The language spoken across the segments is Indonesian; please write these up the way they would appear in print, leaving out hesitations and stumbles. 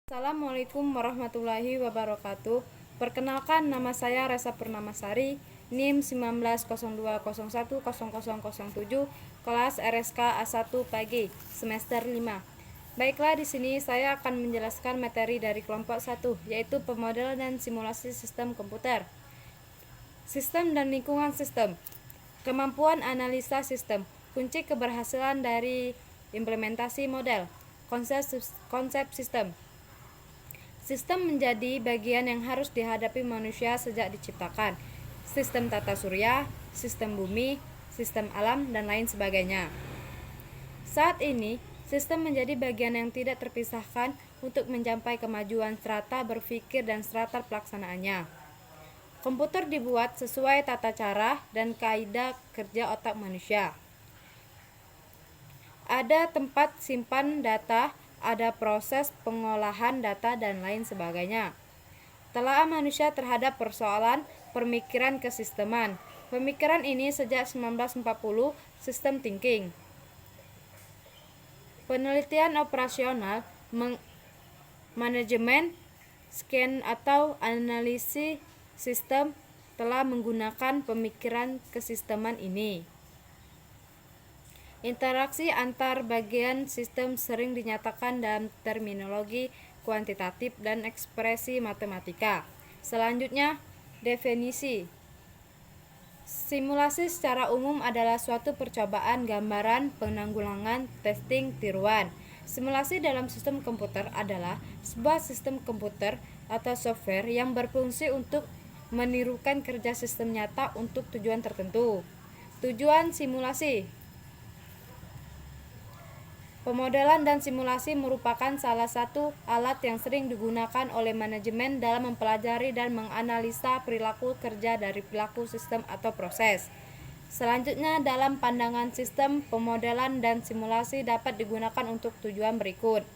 Assalamualaikum warahmatullahi wabarakatuh. Perkenalkan, nama saya Resa Purnamasari, NIM 1902010007, kelas RSK A1 pagi, semester 5. Baiklah, di sini saya akan menjelaskan materi dari kelompok 1, yaitu pemodelan dan simulasi sistem komputer. Sistem dan lingkungan sistem. Kemampuan analisa sistem. Kunci keberhasilan dari implementasi model. Konsep sistem. Sistem menjadi bagian yang harus dihadapi manusia sejak diciptakan. Sistem tata surya, sistem bumi, sistem alam, dan lain sebagainya. Saat ini, sistem menjadi bagian yang tidak terpisahkan untuk mencapai kemajuan strata berpikir dan strata pelaksanaannya. Komputer dibuat sesuai tata cara dan kaidah kerja otak manusia. Ada tempat simpan data, ada proses pengolahan data, dan lain sebagainya. Telaah manusia terhadap persoalan pemikiran kesisteman. Pemikiran ini sejak 1940, sistem thinking. Penelitian operasional, manajemen, scan atau analisis sistem telah menggunakan pemikiran kesisteman ini. Interaksi antar bagian sistem sering dinyatakan dalam terminologi kuantitatif dan ekspresi matematika. Selanjutnya, definisi. Simulasi secara umum adalah suatu percobaan gambaran penanggulangan testing tiruan. Simulasi dalam sistem komputer adalah sebuah sistem komputer atau software yang berfungsi untuk menirukan kerja sistem nyata untuk tujuan tertentu. Tujuan simulasi. Pemodelan dan simulasi merupakan salah satu alat yang sering digunakan oleh manajemen dalam mempelajari dan menganalisa perilaku kerja dari perilaku sistem atau proses. Selanjutnya, dalam pandangan sistem, pemodelan dan simulasi dapat digunakan untuk tujuan berikut.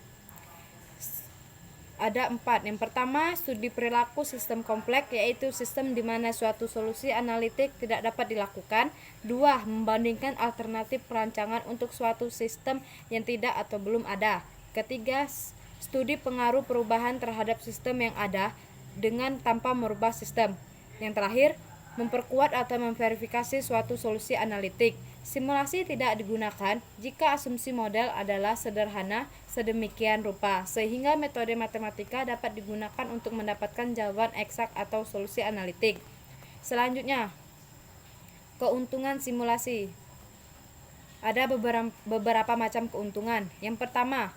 Ada 4. Yang pertama, studi perilaku sistem kompleks, yaitu sistem di mana suatu solusi analitik tidak dapat dilakukan. 2. Membandingkan alternatif perancangan untuk suatu sistem yang tidak atau belum ada. Ketiga, studi pengaruh perubahan terhadap sistem yang ada dengan tanpa merubah sistem. Yang terakhir, memperkuat atau memverifikasi suatu solusi analitik. Simulasi tidak digunakan jika asumsi model adalah sederhana sedemikian rupa, sehingga metode matematika dapat digunakan untuk mendapatkan jawaban eksak atau solusi analitik. Selanjutnya, keuntungan simulasi. Ada beberapa macam keuntungan. Yang pertama,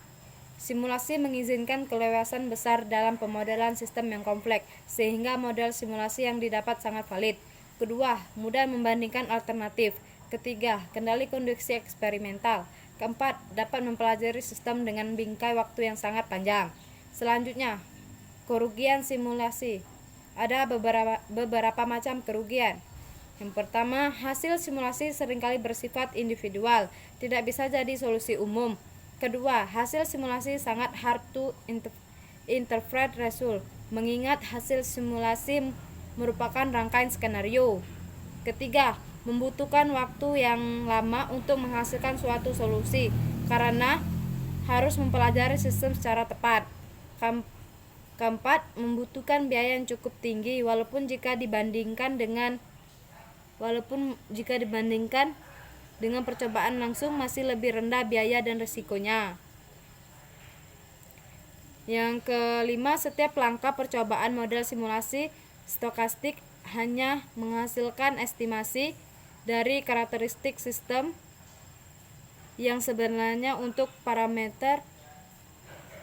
simulasi mengizinkan keleluasan besar dalam pemodelan sistem yang kompleks, sehingga model simulasi yang didapat sangat valid. Kedua, mudah membandingkan alternatif. Ketiga, kendali kondisi eksperimental. Keempat, dapat mempelajari sistem dengan bingkai waktu yang sangat panjang. Selanjutnya, kerugian simulasi. Ada beberapa macam kerugian. Yang pertama, hasil simulasi seringkali bersifat individual, tidak bisa jadi solusi umum. Kedua, hasil simulasi sangat hard to interpret result, mengingat hasil simulasi merupakan rangkaian skenario. Ketiga, membutuhkan waktu yang lama untuk menghasilkan suatu solusi karena harus mempelajari sistem secara tepat. Keempat, membutuhkan biaya yang cukup tinggi walaupun jika dibandingkan dengan percobaan langsung masih lebih rendah biaya dan risikonya. Yang kelima, setiap langkah percobaan model simulasi stokastik hanya menghasilkan estimasi dari karakteristik sistem yang sebenarnya untuk parameter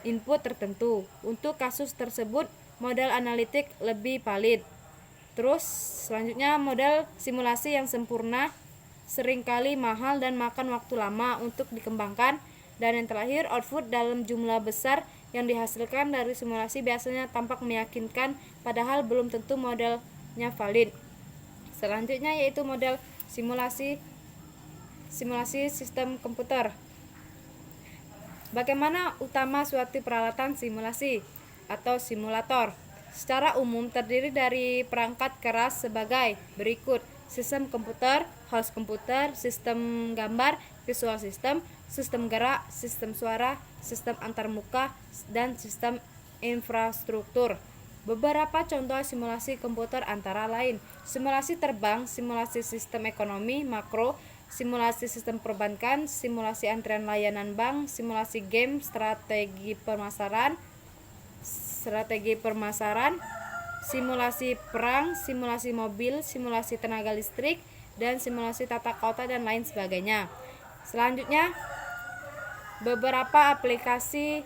input tertentu. Untuk kasus tersebut, model analitik lebih valid. Terus, selanjutnya, model simulasi yang sempurna seringkali mahal dan makan waktu lama untuk dikembangkan. Dan yang terakhir, output dalam jumlah besar yang dihasilkan dari simulasi biasanya tampak meyakinkan, padahal belum tentu modelnya valid. Selanjutnya yaitu model simulasi sistem komputer. Bagaimana utama suatu peralatan simulasi atau simulator? Secara umum terdiri dari perangkat keras sebagai berikut: sistem komputer, host komputer, sistem gambar, visual system, sistem gerak, sistem suara, sistem antarmuka, dan sistem infrastruktur. Beberapa contoh simulasi komputer antara lain simulasi terbang, simulasi sistem ekonomi makro, simulasi sistem perbankan, simulasi antrian layanan bank, simulasi game, strategi permasaran, simulasi perang, simulasi mobil, simulasi tenaga listrik, dan simulasi tata kota dan lain sebagainya. Selanjutnya, beberapa aplikasi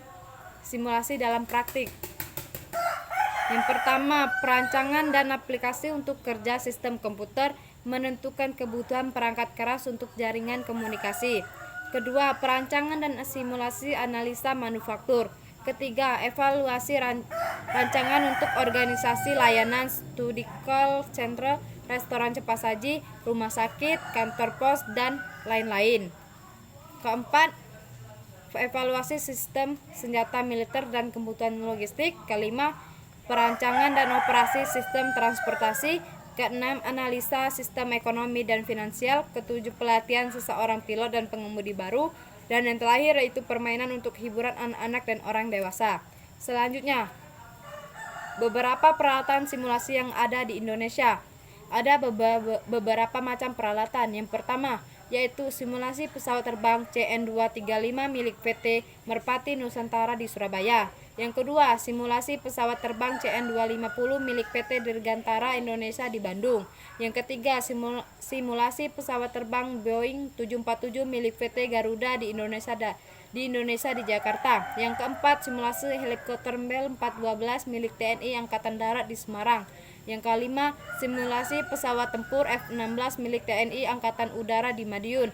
simulasi dalam praktik. Yang pertama, perancangan dan aplikasi untuk kerja sistem komputer menentukan kebutuhan perangkat keras untuk jaringan komunikasi. Kedua, perancangan dan simulasi analisa manufaktur. Ketiga, evaluasi rancangan untuk organisasi layanan, studi call center, restoran cepat saji, rumah sakit, kantor pos, dan lain-lain. Keempat, evaluasi sistem senjata militer dan kebutuhan logistik. Kelima, perancangan dan operasi sistem transportasi. Keenam, analisa sistem ekonomi dan finansial. Ketujuh, pelatihan seseorang pilot dan pengemudi baru. Dan yang terakhir yaitu permainan untuk hiburan anak-anak dan orang dewasa. Selanjutnya, beberapa peralatan simulasi yang ada di Indonesia. Ada beberapa macam peralatan. Yang pertama, yaitu simulasi pesawat terbang CN235 milik PT Merpati Nusantara di Surabaya. Yang kedua, simulasi pesawat terbang CN250 milik PT Dirgantara Indonesia di Bandung. Yang ketiga, simulasi pesawat terbang Boeing 747 milik PT Garuda di Indonesia di Jakarta. Yang keempat, simulasi helikopter Bell 412 milik TNI Angkatan Darat di Semarang. Yang kelima, simulasi pesawat tempur F-16 milik TNI Angkatan Udara di Madiun.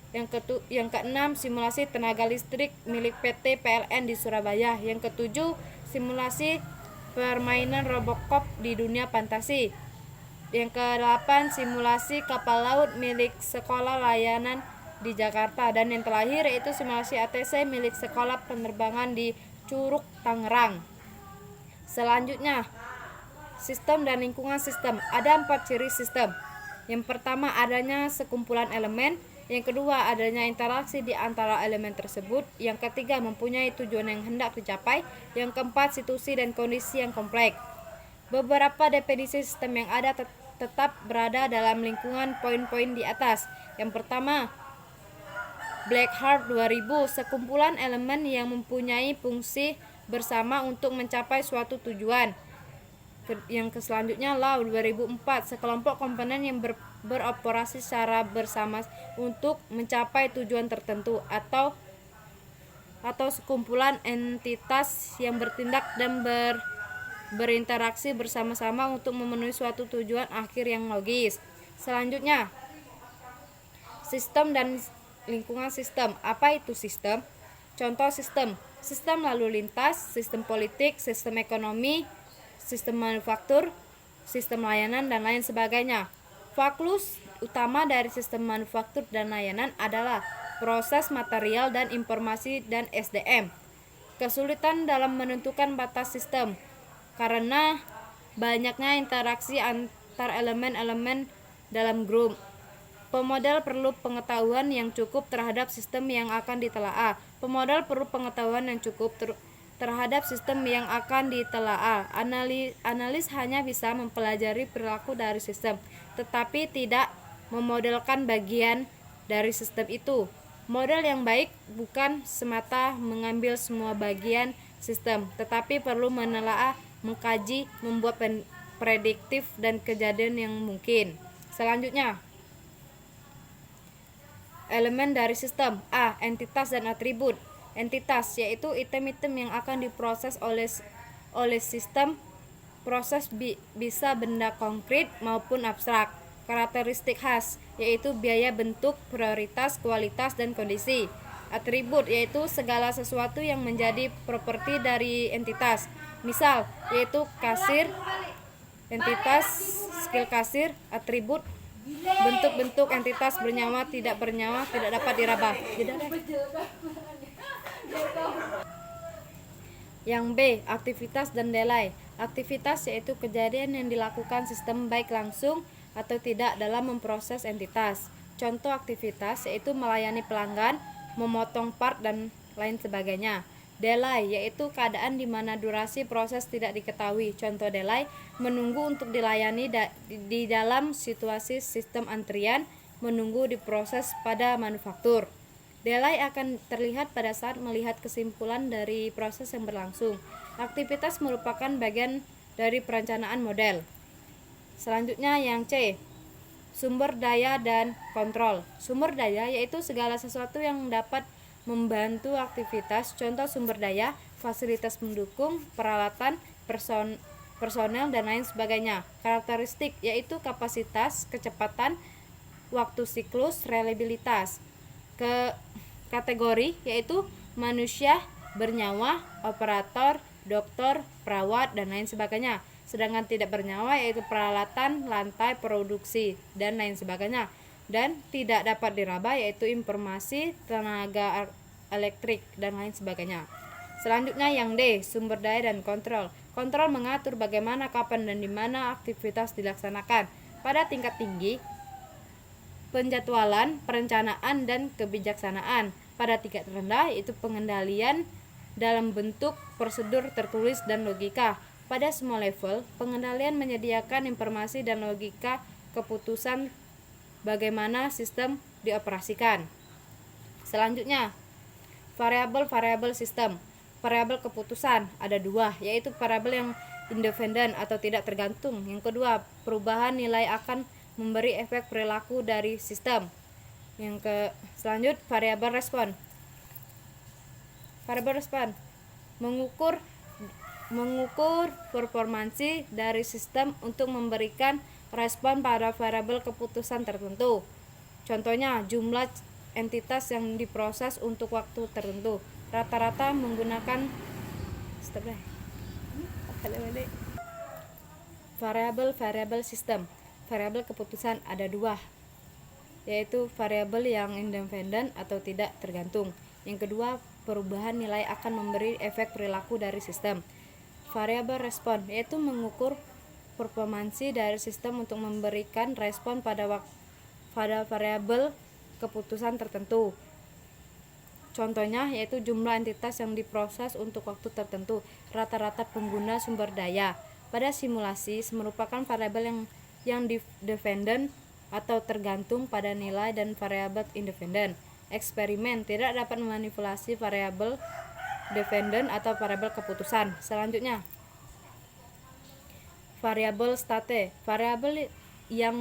Yang keenam, simulasi tenaga listrik milik PT PLN di Surabaya. Yang ketujuh, simulasi permainan Robocop di dunia fantasi. Yang kedelapan, simulasi kapal laut milik sekolah layanan di Jakarta. Dan yang terakhir yaitu simulasi ATC milik sekolah penerbangan di Curug, Tangerang. Selanjutnya, sistem dan lingkungan sistem. Ada 4 ciri sistem. Yang pertama, adanya sekumpulan elemen. Yang kedua, adanya interaksi di antara elemen tersebut. Yang ketiga, mempunyai tujuan yang hendak dicapai. Yang keempat, situasi dan kondisi yang kompleks. Beberapa definisi sistem yang ada tetap berada dalam lingkungan poin-poin di atas. Yang pertama, Blackhart 2000, sekumpulan elemen yang mempunyai fungsi bersama untuk mencapai suatu tujuan. Yang selanjutnya, Law 2004, sekelompok komponen yang beroperasi secara bersama untuk mencapai tujuan tertentu, atau sekumpulan entitas yang bertindak dan berinteraksi bersama-sama untuk memenuhi suatu tujuan akhir yang logis. Selanjutnya, sistem dan lingkungan sistem. Apa itu sistem? Contoh sistem lalu lintas, sistem politik, sistem ekonomi, sistem manufaktur, sistem layanan, dan lain sebagainya. Fokus utama dari sistem manufaktur dan layanan adalah proses material dan informasi dan SDM. Kesulitan dalam menentukan batas sistem karena banyaknya interaksi antar elemen-elemen dalam grup. Pemodel perlu pengetahuan yang cukup terhadap sistem yang akan ditelaah. Pemodel perlu pengetahuan yang cukup terhadap sistem yang akan ditelaah. Analis hanya bisa mempelajari perilaku dari sistem, tetapi tidak memodelkan bagian dari sistem itu. Model yang baik bukan semata mengambil semua bagian sistem, tetapi perlu menelaah, mengkaji, membuat prediktif dan kejadian yang mungkin. Selanjutnya, elemen dari sistem. A. Entitas dan atribut. Entitas yaitu item-item yang akan diproses oleh sistem. Proses bisa benda konkret maupun abstrak. Karakteristik khas yaitu biaya, bentuk, prioritas, kualitas, dan kondisi. Atribut yaitu segala sesuatu yang menjadi properti dari entitas. Misal yaitu kasir, entitas, skill kasir, atribut, bentuk-bentuk entitas bernyawa, tidak bernyawa, tidak dapat diraba. Yang B, aktivitas dan delay. Aktivitas yaitu kejadian yang dilakukan sistem baik langsung atau tidak dalam memproses entitas. Contoh aktivitas yaitu melayani pelanggan, memotong part, dan lain sebagainya. Delay yaitu keadaan di mana durasi proses tidak diketahui. Contoh delay, menunggu untuk dilayani di dalam situasi sistem antrian, menunggu di proses pada manufaktur. Delay akan terlihat pada saat melihat kesimpulan dari proses yang berlangsung. Aktivitas merupakan bagian dari perencanaan model. Selanjutnya yang C, sumber daya dan kontrol. Sumber daya yaitu segala sesuatu yang dapat membantu aktivitas. Contoh sumber daya, fasilitas pendukung, peralatan, personel, dan lain sebagainya. Karakteristik yaitu kapasitas, kecepatan, waktu siklus, reliabilitas. Kategori yaitu manusia, bernyawa, operator, dokter, perawat, dan lain sebagainya. Sedangkan tidak bernyawa yaitu peralatan, lantai, produksi, dan lain sebagainya. Dan tidak dapat diraba yaitu informasi, tenaga elektrik, dan lain sebagainya. Selanjutnya yang D, sumber daya dan kontrol. Kontrol mengatur bagaimana, kapan, dan di mana aktivitas dilaksanakan. Pada tingkat tinggi, penjadwalan, perencanaan, dan kebijaksanaan. Pada tingkat rendah yaitu pengendalian dalam bentuk prosedur tertulis dan logika. Pada semua level, pengendalian menyediakan informasi dan logika keputusan bagaimana sistem dioperasikan. Selanjutnya, variabel sistem. Variabel keputusan ada dua, yaitu variabel yang independen atau tidak tergantung. Yang kedua, perubahan nilai akan memberi efek perilaku dari sistem. Selanjutnya, variabel respon. Variabel respon mengukur performansi dari sistem untuk memberikan respon pada variabel keputusan tertentu. Contohnya, jumlah entitas yang diproses untuk waktu tertentu. Rata-rata menggunakan variabel sistem. Variabel keputusan ada dua, yaitu variabel yang independen atau tidak tergantung. Yang kedua, perubahan nilai akan memberi efek perilaku dari sistem. Variabel respon yaitu mengukur performansi dari sistem untuk memberikan respon pada variabel keputusan tertentu. Contohnya yaitu jumlah entitas yang diproses untuk waktu tertentu, rata-rata pengguna sumber daya. Pada simulasi merupakan variabel yang dependen atau tergantung pada nilai dan variabel independen. Eksperimen tidak dapat memanipulasi variabel dependen atau variabel keputusan. Selanjutnya, variabel state, variabel yang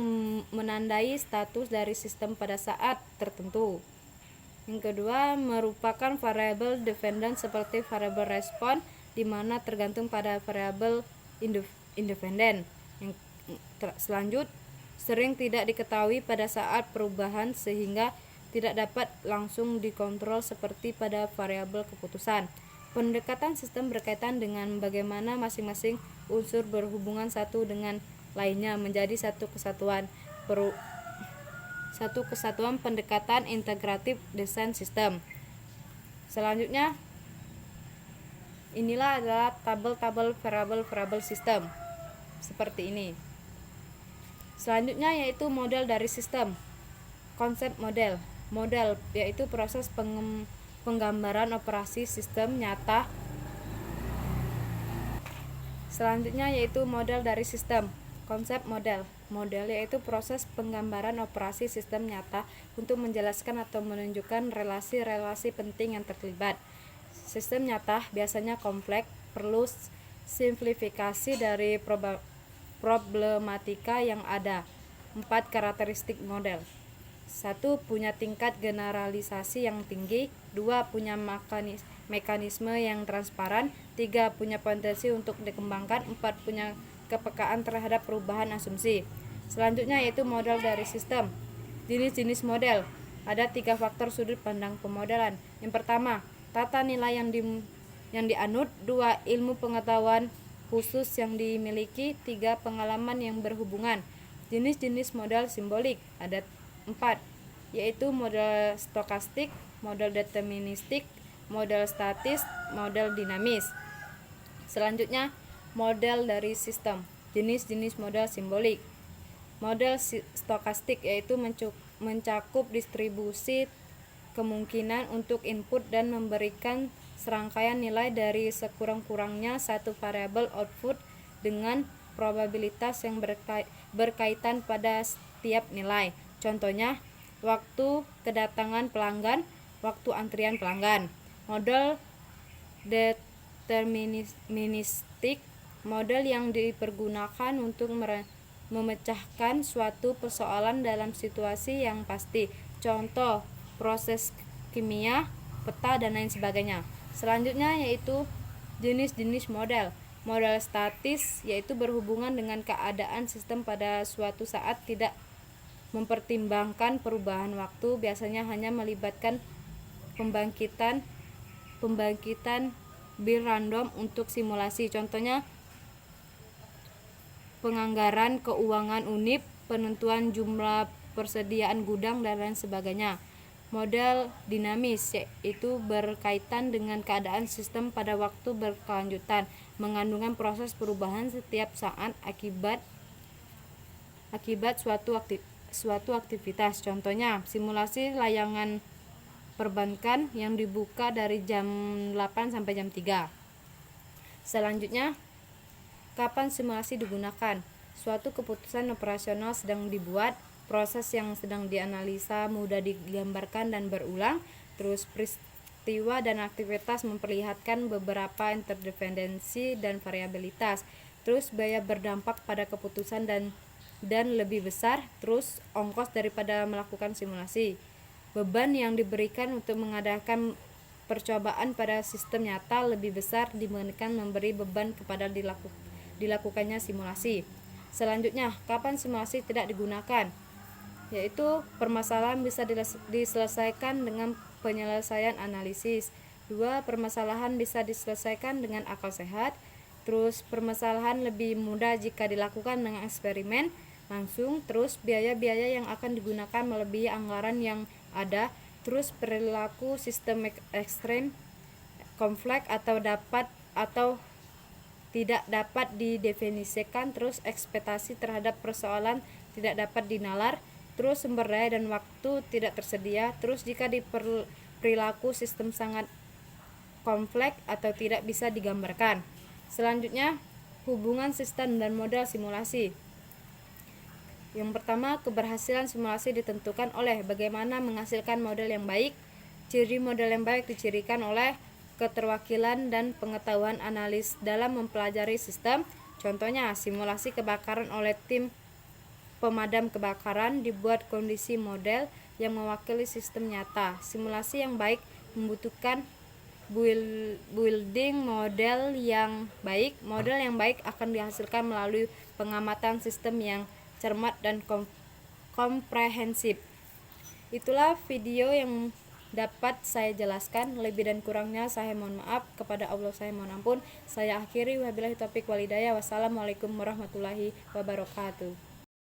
menandai status dari sistem pada saat tertentu. Yang kedua, merupakan variabel dependen seperti variabel respon, di mana tergantung pada variabel independen. Yang selanjutnya, sering tidak diketahui pada saat perubahan sehingga tidak dapat langsung dikontrol seperti pada variabel keputusan. Pendekatan sistem berkaitan dengan bagaimana masing-masing unsur berhubungan satu dengan lainnya menjadi satu kesatuan. Pendekatan integratif desain sistem. Selanjutnya, inilah adalah tabel-tabel variabel sistem seperti ini. Selanjutnya yaitu model dari sistem. Konsep model yaitu proses penggambaran operasi sistem nyata. Selanjutnya yaitu model dari sistem. Konsep model yaitu proses penggambaran operasi sistem nyata untuk menjelaskan atau menunjukkan relasi-relasi penting yang terlibat. Sistem nyata biasanya kompleks, perlu simplifikasi dari problematika yang ada. 4 karakteristik model. 1. Punya tingkat generalisasi yang tinggi. 2. Punya mekanisme yang transparan. 3. Punya potensi untuk dikembangkan. 4. Punya kepekaan terhadap perubahan asumsi. Selanjutnya yaitu model dari sistem. Jenis-jenis model. Ada 3 faktor sudut pandang pemodelan. Yang pertama, tata nilai yang dianut. 2. Ilmu pengetahuan khusus yang dimiliki. 3. Pengalaman yang berhubungan. Jenis-jenis model simbolik ada 4, yaitu model stokastik, model deterministik, model statis, model dinamis. Selanjutnya, model dari sistem. Jenis-jenis model simbolik. Model stokastik yaitu mencakup distribusi kemungkinan untuk input dan memberikan serangkaian nilai dari sekurang-kurangnya satu variabel output dengan probabilitas yang berkaitan pada setiap nilai. Contohnya, waktu kedatangan pelanggan, waktu antrian pelanggan. Model deterministik, model yang dipergunakan untuk memecahkan suatu persoalan dalam situasi yang pasti. Contoh, proses kimia, peta, dan lain sebagainya. Selanjutnya yaitu jenis-jenis model. Model statis yaitu berhubungan dengan keadaan sistem pada suatu saat, tidak mempertimbangkan perubahan waktu, biasanya hanya melibatkan pembangkitan bir random untuk simulasi. Contohnya, penganggaran keuangan unit, penentuan jumlah persediaan gudang, dan lain sebagainya. Model dinamis yaitu berkaitan dengan keadaan sistem pada waktu berkelanjutan, mengandungkan proses perubahan setiap saat akibat suatu aktivitas. Contohnya, simulasi layanan perbankan yang dibuka dari jam 8 sampai jam 3. Selanjutnya, kapan simulasi digunakan? Suatu keputusan operasional sedang dibuat, proses yang sedang dianalisa mudah digambarkan dan berulang, terus peristiwa dan aktivitas memperlihatkan beberapa interdependensi dan variabilitas, terus biaya berdampak pada keputusan dan lebih besar, terus ongkos daripada melakukan simulasi. Beban yang diberikan untuk mengadakan percobaan pada sistem nyata lebih besar dibandingkan memberi beban kepada dilakukannya simulasi. Selanjutnya, kapan simulasi tidak digunakan? Yaitu permasalahan bisa diselesaikan dengan penyelesaian analisis. 2. Permasalahan bisa diselesaikan dengan akal sehat. Terus permasalahan lebih mudah jika dilakukan dengan eksperimen langsung. Terus biaya-biaya yang akan digunakan melebihi anggaran yang ada. Terus perilaku sistem ekstrem, kompleks atau tidak dapat didefinisikan. Terus ekspektasi terhadap persoalan tidak dapat dinalar. Terus sumber daya dan waktu tidak tersedia. Terus jika perilaku sistem sangat kompleks atau tidak bisa digambarkan. Selanjutnya, hubungan sistem dan model simulasi. Yang pertama, keberhasilan simulasi ditentukan oleh bagaimana menghasilkan model yang baik. Ciri model yang baik dicirikan oleh keterwakilan dan pengetahuan analis dalam mempelajari sistem. Contohnya, simulasi kebakaran oleh tim pemadam kebakaran dibuat kondisi model yang mewakili sistem nyata. Simulasi yang baik membutuhkan building model yang baik. Model yang baik akan dihasilkan melalui pengamatan sistem yang cermat dan komprehensif. Itulah video yang dapat saya jelaskan. Lebih dan kurangnya saya mohon maaf. Kepada Allah saya mohon ampun. Saya akhiri, wabillahi taufiq walhidayah. Wassalamualaikum warahmatullahi wabarakatuh.